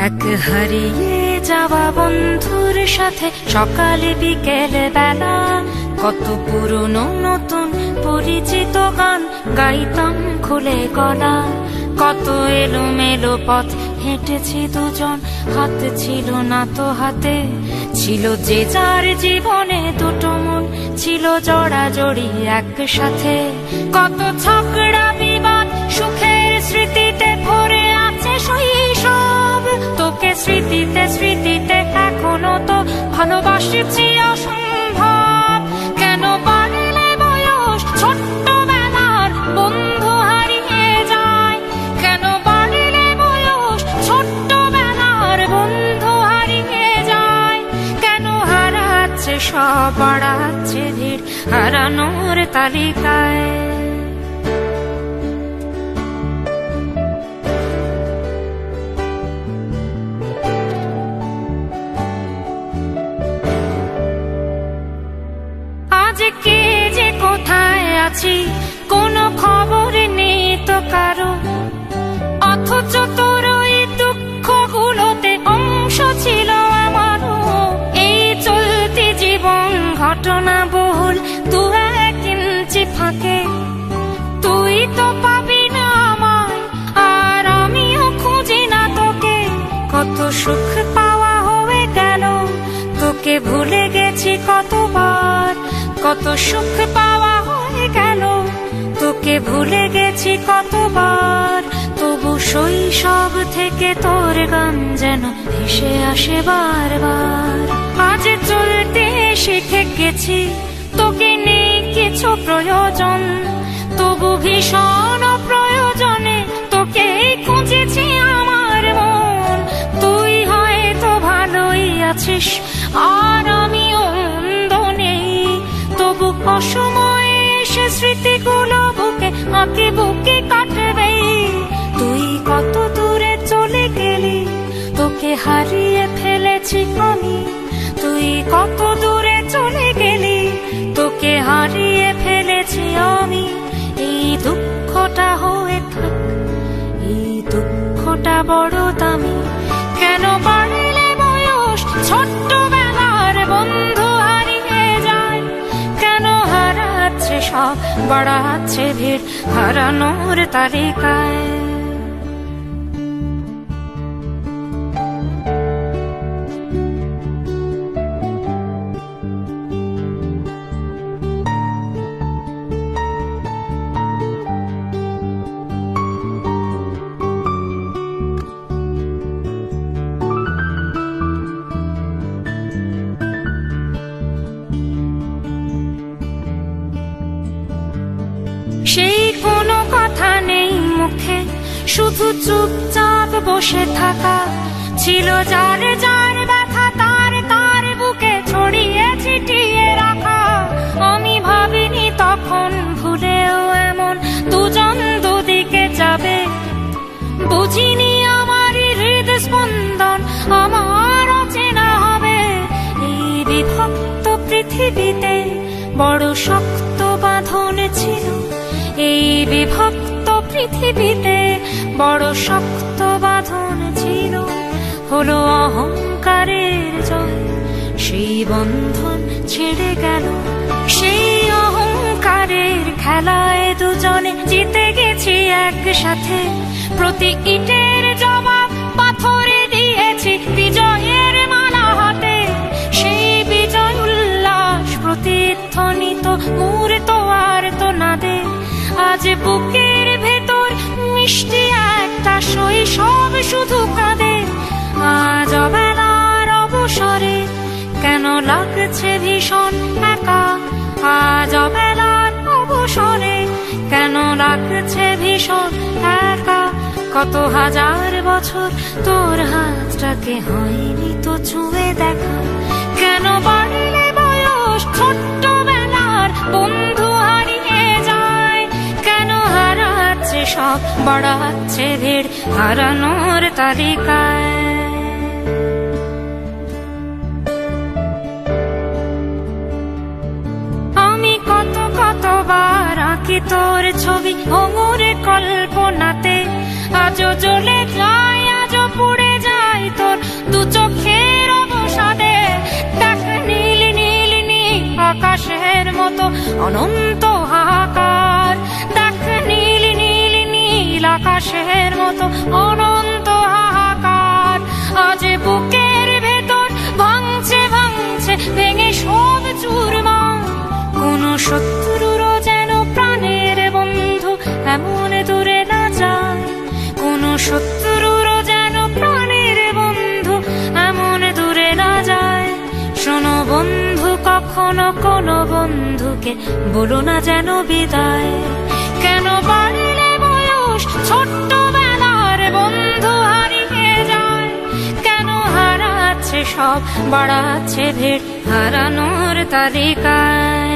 এক হারিয়ে যাওয়া বন্ধুর সাথে সকালে বিকেলে বেলা কত পুরনো নতুন পরিচিত গান গাইতাম খুলে গলা। কত এলোমেলো পথ হেঁটেছি দুজন, হাত ছিল না তো হাতে। ছিল যে যার জীবনে দুটো মন, ছিল জড়াজড়ি একসাথে। কত ঝগড়া বিবাদ সুখের স্মৃতিতে ভরে আছে শৈশব। তোকে স্মৃতিতে স্মৃতিতে এখনো তো ভালোবাসছি অসম্ভব। কেন বাড়লে বয়স ছোট্টবেলার বন্ধু হারিয়ে যায়? কেন বাড়লে বয়স ছোট্টবেলার বন্ধু হারিয়ে যায়? কেন হারাচ্ছে সব, বাড়াচ্ছে ভিড় হারানোর তালিকায়? কে যে কোথায় আছি কোনো খবর নেই তো কারো, অথচ তোর ওই দুঃখগুলোতে অংশ ছিল আমারও। এই চলতি জীবন ঘটনা বহুল দু এক ইঞ্চি ফাঁকে। তুই তো পাবি না আমায় আর আমিও খুঁজি না তোকে। কত সুখ পাওয়া হয়ে গেল, তোকে ভুলে গেছি কতবার। কত সুখ পাওয়া হয়ে গেল, তোকে ভুলে গেছি কতবার। তবু শৈশব থেকে তোর গান যেন ভেসে আসে বারবার। আজ চলতে শিখে গেছি, তোকে নেই কিছু প্রয়োজন। তবু ভীষণ প্রয়োজনে তোকে খুঁজেছি আমার মন। তুই হয়তো ভালোই আছিস আর আমিও মন্দ নেই। তবু অসময়ে এসে স্মৃতিগুলো বুকে আঁকে বুকে কাটবে। তুই কত দূরে চলে গেলি, তোকে হারিয়ে ফেলেছি আমি। তুই কত দূরে চলে গেলি, তোকে হারিয়ে ফেলেছি আমি। এই দুঃখটা হয়ে থাক, এই দুঃখটা বড় দামি। কেন বাড়লে বয়স ছোট্টবেলার বন্ধু হারিয়ে যায়? কেন হারাচ্ছে সব, বাড়াচ্ছে ভিড় হারানোর তালিকায়? সেই কোনো কথা নেই মুখে, শুধু চুপচাপ বসে থাকা। ছিল যার যার ব্যথা তার তার বুকে ছড়িয়ে ছিটিয়ে রাখা। আমি ভাবিনি তখন ভুলেও এমন দুজন দুদিকে যাবে। বুঝিনি আমার হৃদ স্পন্দন আমার অচেনা হবে। এই বিভক্ত পৃথিবীতে বড় শক্ত বাঁধন ছিল। এই বিভক্ত পৃথিবীতে বড় শক্ত বাঁধন ছিল। হলো অহংকারের জয়, সেই বন্ধন ছেড়ে গেল। সেই অহংকারের খেলায় দুজনে জিতে গেছি একসাথে। প্রতি ইটের জবাব পাথরে দিয়েছি বিজয়ের মালা হাতে। সেই বিজয় উল্লাস প্রতিধ্বনিত মূর্ত আর তো নাদে। আজ বুকের ভেতর মিষ্টি একটা শৈশব শুধু কাঁদে। আজ অবেলার অবসরে কেন লাগছে ভীষণ একা? আজ অবেলার অবসরে কেন লাগছে ভীষণ একা? কত হাজার বছর তোর হাতটাকে হয়নি তো ছুঁয়ে দেখা। কেন বাড়লে বয়স ছোট্টবেলার বন্ধু হারিয়ে যায়? কেন হারাচ্ছে সব, বাড়াচ্ছে ভিড় হারানোর তালিকায়? আমি কতবার আঁকি তোর ছবি ভঙুর কল্পনাতে। আজও জ্বলে যায়, আজও পুড়ে যায় ভেতর দু চোখের অবসাদে দেখ নীল নীল নীল আকাশের মতো অনন্ত হাহাকার, দেখ নীল নীল নীল আকাশের মতো অনন্ত হাহাকার। আজ বুকের ভেতর ভাঙছে ভাঙছে ভেঙে সব চুরমার, কোন শত্রুরও যেন প্রাণের বন্ধু এমন দূরে না যায়, কোন শত্রুরও যেন প্রাণের বন্ধু এমন দূরে না যায়। শোনো বন্ধু, কখনো কোনো বন্ধুকে বলো না যেন বিদায়, কেন বাড়লে বয়স ছোট্টবেলার বন্ধু হারিয়ে যায়, কেন হারাচ্ছে সব বাড়াচ্ছে ভিড় হারানোর তালিকায়।